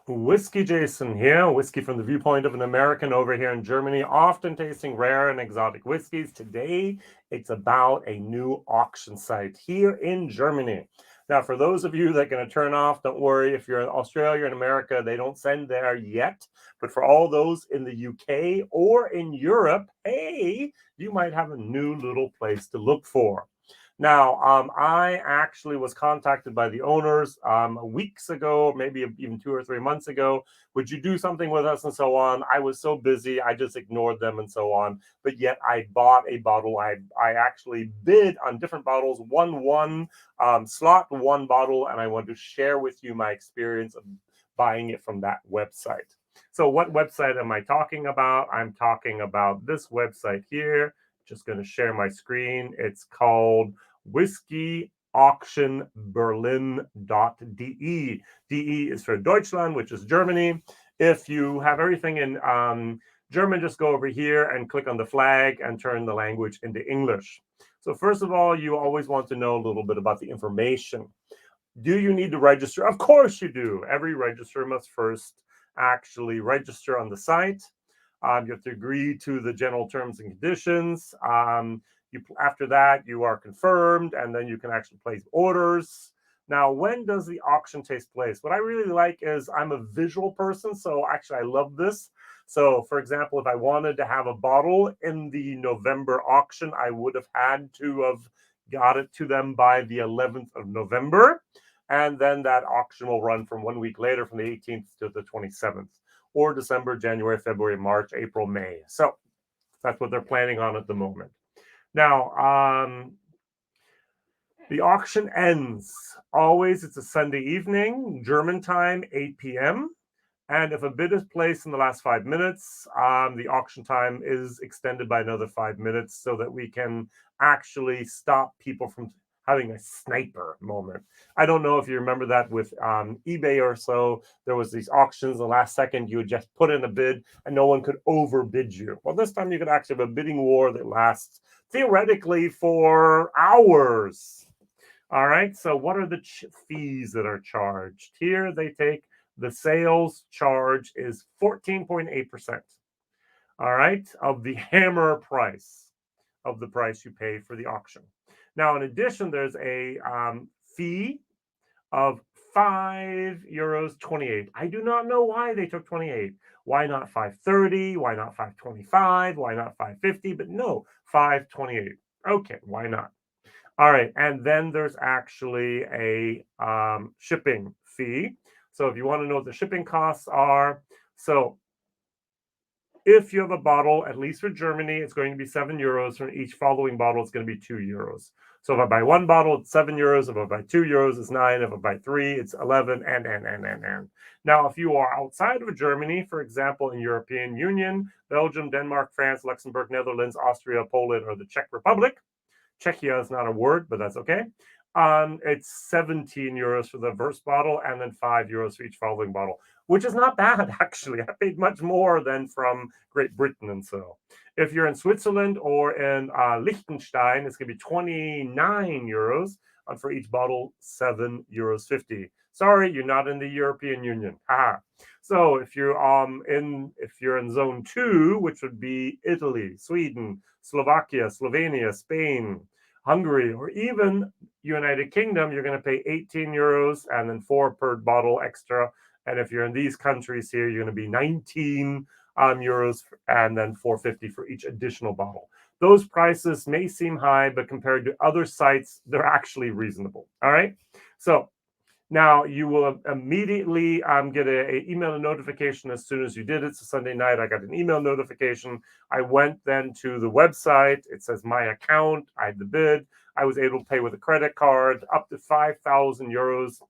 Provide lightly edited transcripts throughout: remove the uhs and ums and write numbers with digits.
Whiskey Jason here, whiskey from the viewpoint of an American over here in Germany, often tasting rare and exotic whiskeys. Today, it's about a new auction site here in Germany. Now, for those of you that are going to turn off, don't worry. If you're in Australia and America, they don't send there yet. But for all those in the UK or in Europe, hey, you might have a new little place to look for. Now, I actually was contacted by the owners weeks ago, maybe even 2 or 3 months ago. Would you do something with us and so on? I was so busy, I just ignored them and so on. But yet I bought a bottle. I actually bid on different bottles, won one slot, one bottle, and I want to share with you my experience of buying it from that website. So what website am I talking about? I'm talking about this website here. Just going to share my screen. It's called Whisky Auktion Berlin.de. DE is for Deutschland, which is Germany. If you have everything in German, just go over here and click on the flag and turn the language into English. So first of all, you always want to know a little bit about the information. Do you need to register? Of course you do. Every register must first actually register on the site. You have to agree to the general terms and conditions. After that, you are confirmed, and then you can actually place orders. Now, when does the auction take place? What I really like is I'm a visual person, so actually I love this. So, for example, if I wanted to have a bottle in the November auction, I would have had to have got it to them by the 11th of November. And then that auction will run from 1 week later, from the 18th to the 27th. Or December, January, February, March, April, May. So that's what they're planning on at the moment. Now, the auction ends. Always, it's a Sunday evening, German time, 8 p.m. And if a bid is placed in the last 5 minutes, the auction time is extended by another 5 minutes so that we can actually stop people from having a sniper moment. I don't know if you remember that with eBay or so. There was these auctions, the last second you would just put in a bid and no one could overbid you. Well, this time you could actually have a bidding war that lasts theoretically for hours. All right, so what are the fees that are charged? Here they take the sales charge is 14.8%. All right, of the hammer price of the price you pay for the auction. Now, in addition, there's a fee of €5.28. I do not know why they took 28. Why not 5.30? Why not 5.25? Why not 5.50? But no, 5.28. Okay, why not? All right, and then there's actually a shipping fee. So if you want to know what the shipping costs are, so if you have a bottle, at least for Germany, it's going to be €7. For each following bottle, it's going to be €2. So if I buy one bottle, it's €7. If I buy €2, it's 9. If I buy 3, it's 11, and. Now, if you are outside of Germany, for example, in European Union, Belgium, Denmark, France, Luxembourg, Netherlands, Austria, Poland, or the Czech Republic, Czechia is not a word, but that's okay. It's €17 for the first bottle and then €5 for each following bottle, which is not bad, actually. I paid much more than from Great Britain and so. If you're in Switzerland or in Liechtenstein, it's going to be €29, and for each bottle, €7.50. Sorry, you're not in the European Union. So if you're in zone 2, which would be Italy, Sweden, Slovakia, Slovenia, Spain, Hungary, or even United Kingdom, you're going to pay €18 and then 4 per bottle extra. And if you're in these countries here, you're going to be €19 and then $4.50 for each additional bottle. Those prices may seem high, but compared to other sites, they're actually reasonable. All right. So now you will immediately get an email notification as soon as you did it. So Sunday night, I got an email notification. I went then to the website. It says my account. I had the bid. I was able to pay with a credit card. Up to €5,000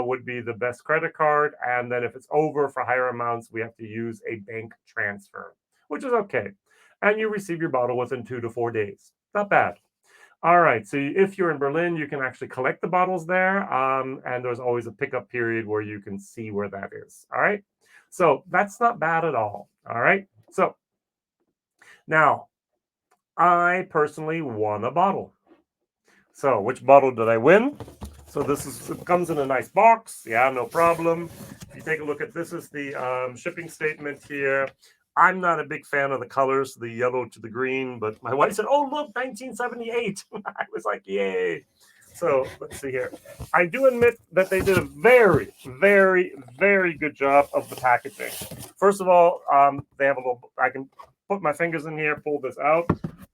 would be the best credit card. And then if it's over for higher amounts, we have to use a bank transfer, which is okay. And you receive your bottle within 2 to 4 days. Not bad. All right, so if you're in Berlin, you can actually collect the bottles there, and there's always a pickup period where you can see where that is. All right, so that's not bad at all. All right, so now I personally won a bottle. So which bottle did I win? So it comes in a nice box. Yeah, no problem. If you take a look at this is the shipping statement here. I'm not a big fan of the colors, the yellow to the green, but my wife said, "Oh, look, 1978." I was like, "Yay!" So let's see here. I do admit that they did a very, very, very good job of the packaging. First of all, they have a little. I can put my fingers in here, pull this out.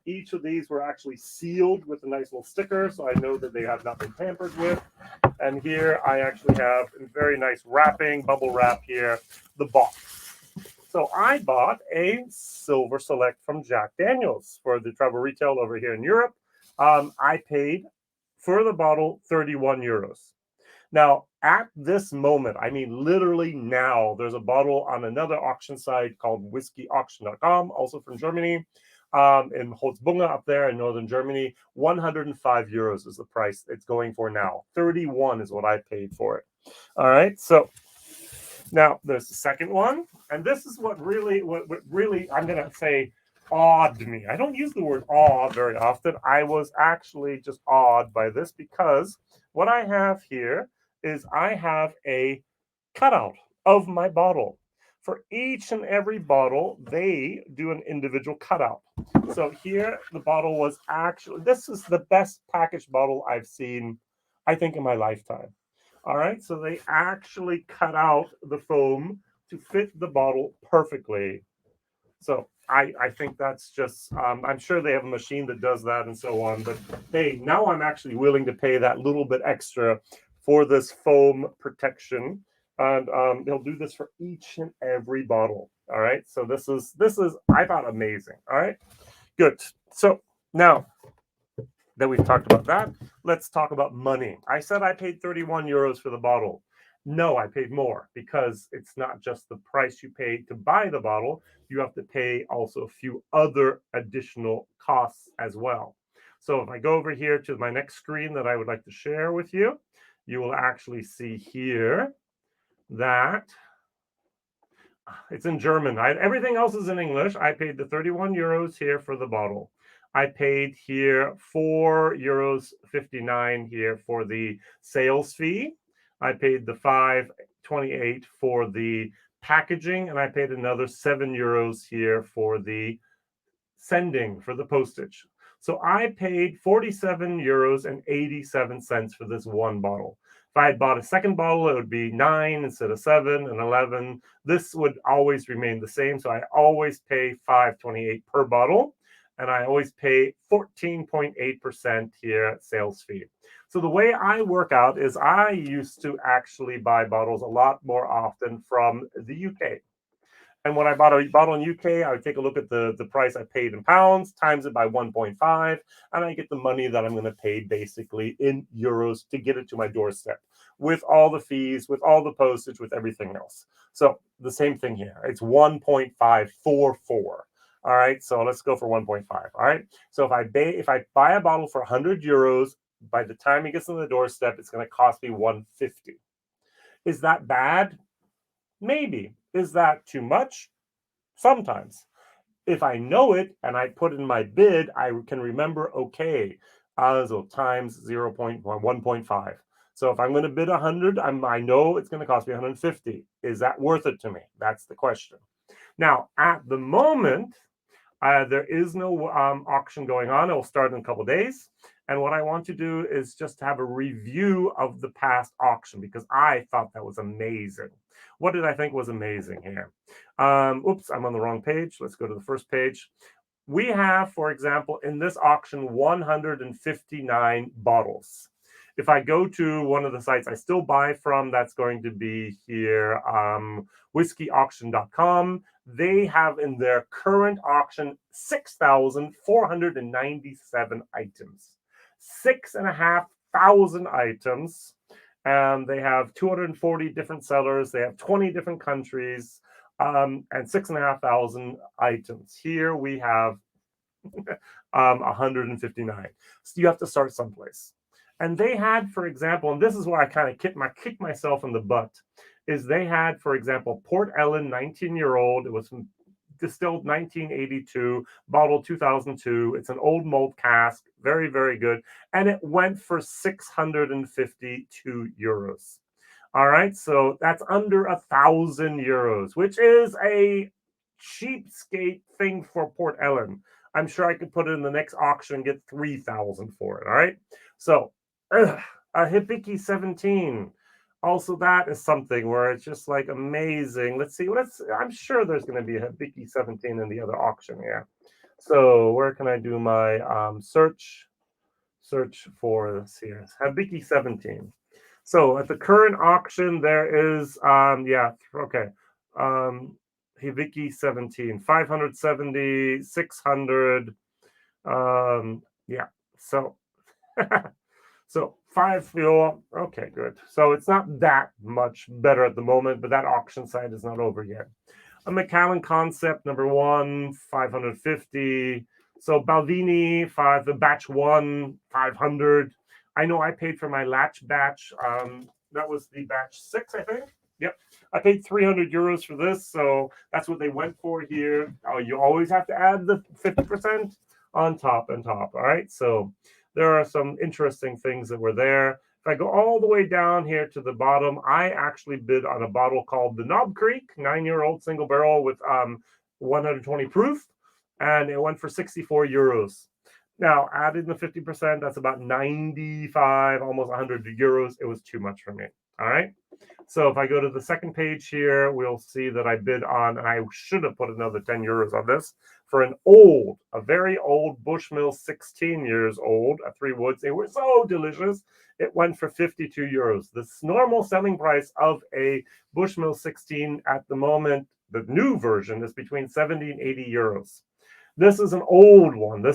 Each of these were actually sealed with a nice little sticker, so I know that they have not been tampered with. And here I actually have in very nice wrapping, bubble wrap here, the box. So I bought a Silver Select from Jack Daniels for the travel retail over here in Europe. I paid for the bottle 31 euros. Now, at this moment, I mean, literally now, there's a bottle on another auction site called WhiskyAuktion.com, also from Germany, in Holzbunge up there in northern Germany. 105 euros is the price it's going for now. 31 is what I paid for it. All right, so now there's the second one, and this is what really, I'm going to say, awed me. I don't use the word awe very often. I was actually just awed by this because what I have here is I have a cutout of my bottle. For each and every bottle, they do an individual cutout. So here, the bottle was actually, this is the best packaged bottle I've seen, I think, in my lifetime. All right, so they actually cut out the foam to fit the bottle perfectly. So I think that's just, I'm sure they have a machine that does that and so on. But hey, now I'm actually willing to pay that little bit extra for this foam protection. And they'll do this for each and every bottle. All right. So this is, I thought, amazing. All right. Good. So now that we've talked about that, let's talk about money. I said I paid 31 euros for the bottle. No, I paid more because it's not just the price you pay to buy the bottle. You have to pay also a few other additional costs as well. So if I go over here to my next screen that I would like to share with you, you will actually see here that it's in German. Everything else is in English. I paid the 31 euros here for the bottle. I paid here 4.59 euros here for the sales fee. I paid the 5.28 for the packaging, and I paid another 7 euros here for the sending, for the postage. So I paid 47 euros and 87 cents for this one bottle. If I had bought a second bottle, it would be 9 instead of 7 and 11. This would always remain the same. So I always pay 5.28 per bottle, and I always pay 14.8% here sales fee. So the way I work out is I used to actually buy bottles a lot more often from the UK. And when I bought a bottle in UK, I would take a look at the price I paid in pounds, times it by 1.5, and I get the money that I'm going to pay basically in euros to get it to my doorstep with all the fees, with all the postage, with everything else. So the same thing here. It's 1.544. All right, so let's go for 1.5. All right, so if I buy a bottle for 100 euros, by the time it gets on the doorstep, it's going to cost me 150. Is that bad? Maybe. Is that too much? Sometimes. If I know it and I put in my bid, I can remember, okay, so times 1.5. So if I'm going to bid 100, I know it's going to cost me 150. Is that worth it to me? That's the question. Now, at the moment, there is no auction going on. It will start in a couple of days. And what I want to do is just have a review of the past auction because I thought that was amazing. What did I think was amazing here? Oops, I'm on the wrong page. Let's go to the first page. We have, for example, in this auction, 159 bottles. If I go to one of the sites I still buy from, that's going to be here, WhiskyAuktion.com. They have in their current auction 6,497 items. 6,500 items. And they have 240 different sellers. They have 20 different countries, and 6,500 items. Here we have 159. So you have to start someplace. And they had, for example, and this is where I kind of kick myself in the butt, is they had, for example, Port Ellen 19-year-old. It was distilled 1982, bottle 2002. It's an old malt cask, very, very good. And it went for 652 euros. All right, so that's under 1,000 euros, which is a cheapskate thing for Port Ellen. I'm sure I could put it in the next auction and get 3,000 for it. All right, so a Hibiki 17. Also, that is something where it's just like amazing. Let's see. I'm sure there's going to be a Hibiki 17 in the other auction here. So where can I do my search for this here? Hibiki 17. So at the current auction, there is, Hibiki 17, 570, 600. So, so 5 fuel. Okay, good. So it's not that much better at the moment, but that auction site is not over yet. A Macallan Concept number 1, 550. So Baldini 5, the batch 1, 500. I know I paid for my latch batch. That was the batch 6, I think. Yep. I paid 300 euros for this. So that's what they went for here. Oh, you always have to add the 50% on top and top. All right. So there are some interesting things that were there. If I go all the way down here to the bottom, I actually bid on a bottle called the Knob Creek, 9-year-old single barrel with 120 proof. And it went for 64 euros. Now, adding the 50%, that's about 95, almost 100 euros. It was too much for me. All right. So if I go to the second page here, we'll see that I bid on, and I should have put another 10 euros on this, for a very old Bushmill, 16 years old, at 3 Woods. They were so delicious. It went for 52 euros. The normal selling price of a Bushmill 16 at the moment, the new version, is between 70 and 80 euros. This is an old one. I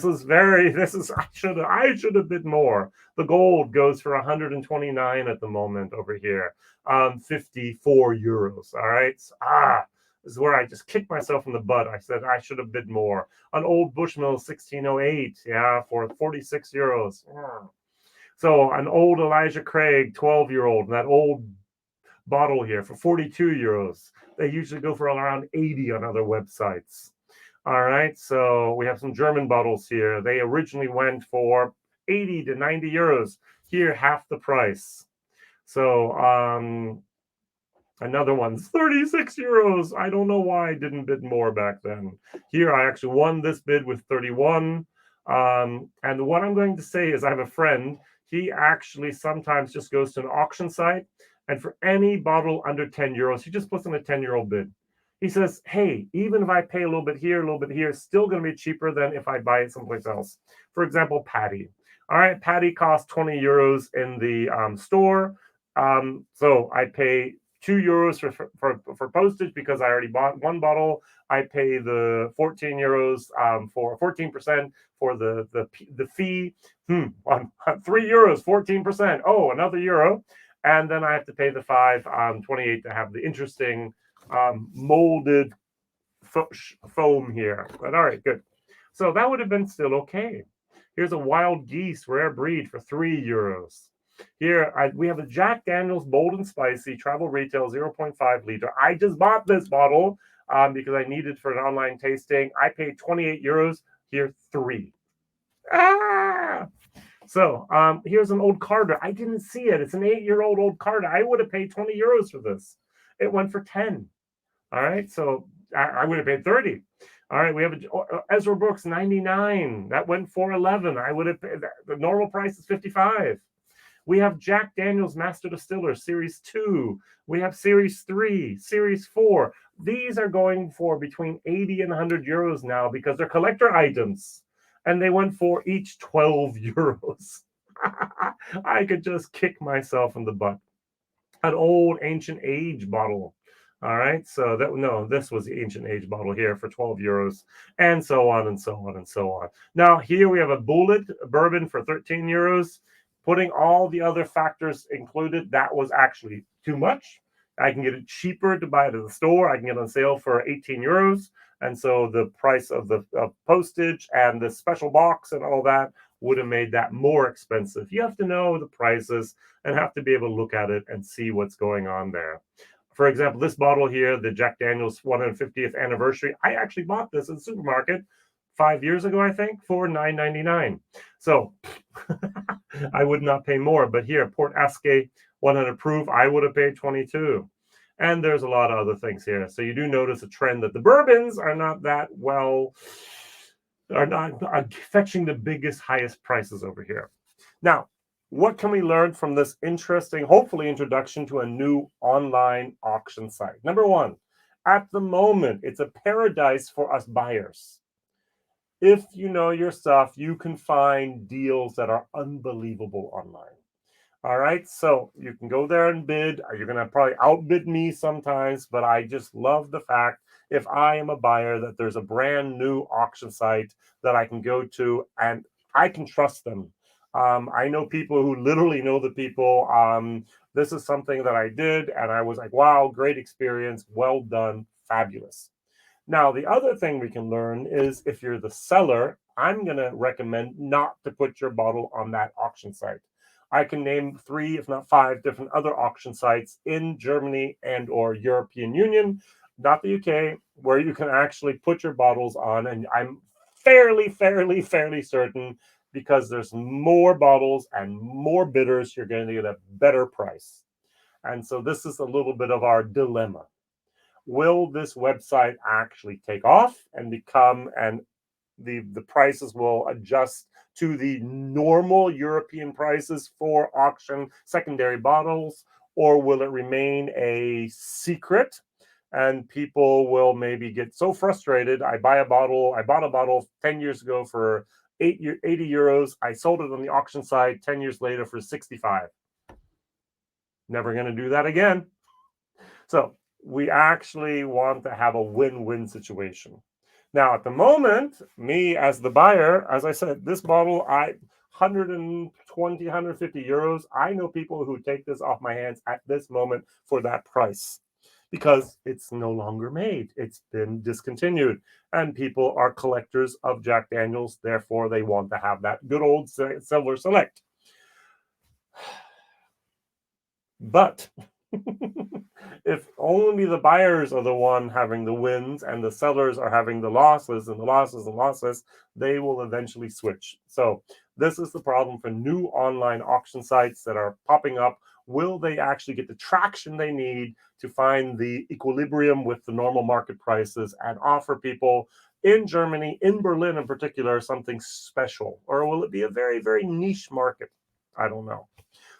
should have bid more. The gold goes for 129 at the moment over here. 54 euros. All right. This is where I just kicked myself in the butt. I said I should have bid more. An old Bushmill 1608, for 46 euros. So an old Elijah Craig 12-year-old, that old bottle here for 42 euros. They usually go for around 80 on other websites. All right, so we have some German bottles here. They originally went for 80 to 90 euros. Here, half the price. So another one's 36 euros. I don't know why I didn't bid more back then. Here, I actually won this bid with 31. And what I'm going to say is I have a friend. He actually sometimes just goes to an auction site, and for any bottle under 10 euros, he just puts in a 10-year-old bid. He says, hey, even if I pay a little bit here, it's still going to be cheaper than if I buy it someplace else. For example, Patty. All right, Patty costs 20 euros in the store. So I pay 2 euros for postage because I already bought one bottle. I pay the 14 euros for 14% for the fee. 3 euros, 14%. Oh, another euro. And then I have to pay the 5.28 to have the interesting molded foam here. But all right, good. So that would have been still okay. Here's a Wild Geese rare breed for 3 euros. Here we have a Jack Daniel's Bold and Spicy travel retail 0.5 liter. I just bought this bottle because I needed for an online tasting. I paid 28 euros. Here, 3. So here's an old Carter. I didn't see it. It's an 8-year-old old Carter. I would have paid 20 euros for this. It went for 10. All right, so I would have paid 30. All right, we have Ezra Brooks 99. That went for 11. I would have paid, the normal price is 55. We have Jack Daniel's Master Distiller Series 2. We have Series 3, Series 4. These are going for between 80 and 100 euros now because they're collector items. And they went for each 12 euros. I could just kick myself in the butt. An old Ancient Age bottle. All right, so this was the Ancient Age bottle here for 12 euros, and so on and so on and so on. Now here we have a Bullet bourbon for 13 euros. Putting all the other factors included, that was actually too much. I can get it cheaper to buy it at the store. I can get it on sale for 18 euros, and so the price of the postage and the special box and all that would have made that more expensive. You have to know the prices and have to be able to look at it and see what's going on there. For example, this bottle here, the Jack Daniel's 150th anniversary, I actually bought this in the supermarket 5 years ago, I think, for $9.99. So I would not pay more. But here, Port Ascay 100 proof, I would have paid 22. And there's a lot of other things here. So you do notice a trend that the bourbons are not that well, are not fetching the biggest, highest prices over here. Now, what can we learn from this interesting, hopefully, introduction to a new online auction site? Number one, at the moment, it's a paradise for us buyers. If you know your stuff, you can find deals that are unbelievable online. All right, so you can go there and bid. You're going to probably outbid me sometimes, but I just love the fact, if I am a buyer, that there's a brand new auction site that I can go to and I can trust them. I know people who literally know the people. This is something that I did, and I was like, wow, great experience, well done, fabulous. Now, the other thing we can learn is, if you're the seller, I'm going to recommend not to put your bottle on that auction site. I can name 3, if not 5, different other auction sites in Germany and or European Union, not the UK, where you can actually put your bottles on. And I'm fairly certain, because there's more bottles and more bidders, you're going to get a better price. And so this is a little bit of our dilemma. Will this website actually take off and become, and the prices will adjust to the normal European prices for auction secondary bottles, or will it remain a secret and people will maybe get so frustrated? I bought a bottle 10 years ago for 80 euros. I sold it on the auction site 10 years later for 65. Never going to do that again. So we actually want to have a win-win situation. Now, at the moment, me as the buyer, as I said, this bottle, 120, 150 euros. I know people who take this off my hands at this moment for that price, because it's no longer made. It's been discontinued, and people are collectors of Jack Daniel's. Therefore, they want to have that good old Silver Select. But if only the buyers are the one having the wins and the sellers are having the losses and the losses, they will eventually switch. So this is the problem for new online auction sites that are popping up. Will they actually get the traction they need to find the equilibrium with the normal market prices and offer people in Germany, in Berlin in particular, something special? Or will it be a very, very niche market? I don't know.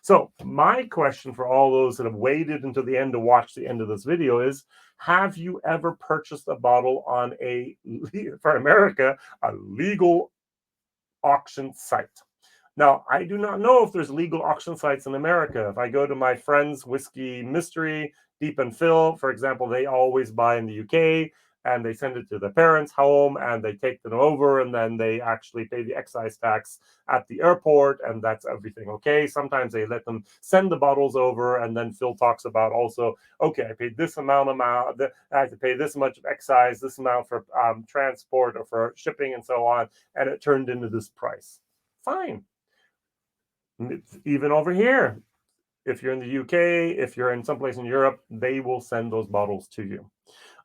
So my question for all those that have waited until the end to watch the end of this video is, have you ever purchased a bottle on for America, a legal auction site? Now, I do not know if there's legal auction sites in America. If I go to my friend's Whiskey Mystery, Deep and Fill, for example, they always buy in the UK, and they send it to their parents' home, and they take them over, and then they actually pay the excise tax at the airport, and that's everything. Okay, sometimes they let them send the bottles over, and then Phil talks about also, okay, I paid this amount, I have to pay this much of excise, this amount for transport or for shipping and so on, and it turned into this price. Fine. Even over here, if you're in the UK, if you're in someplace in Europe, they will send those bottles to you.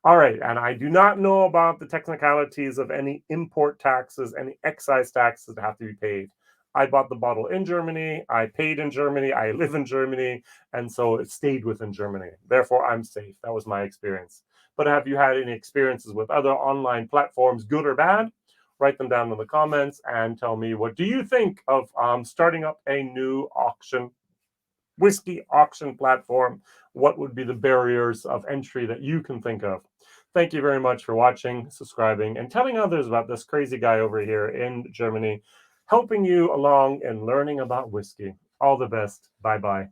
All right, and I do not know about the technicalities of any import taxes, any excise taxes that have to be paid. I bought the bottle in Germany, I paid in Germany, I live in Germany, and so it stayed within Germany. Therefore, I'm safe. That was my experience. But have you had any experiences with other online platforms, good or bad? Write them down in the comments and tell me, what do you think of starting up a new whiskey auction platform? What would be the barriers of entry that you can think of? Thank you very much for watching, subscribing, and telling others about this crazy guy over here in Germany, helping you along in learning about whiskey. All the best. Bye-bye.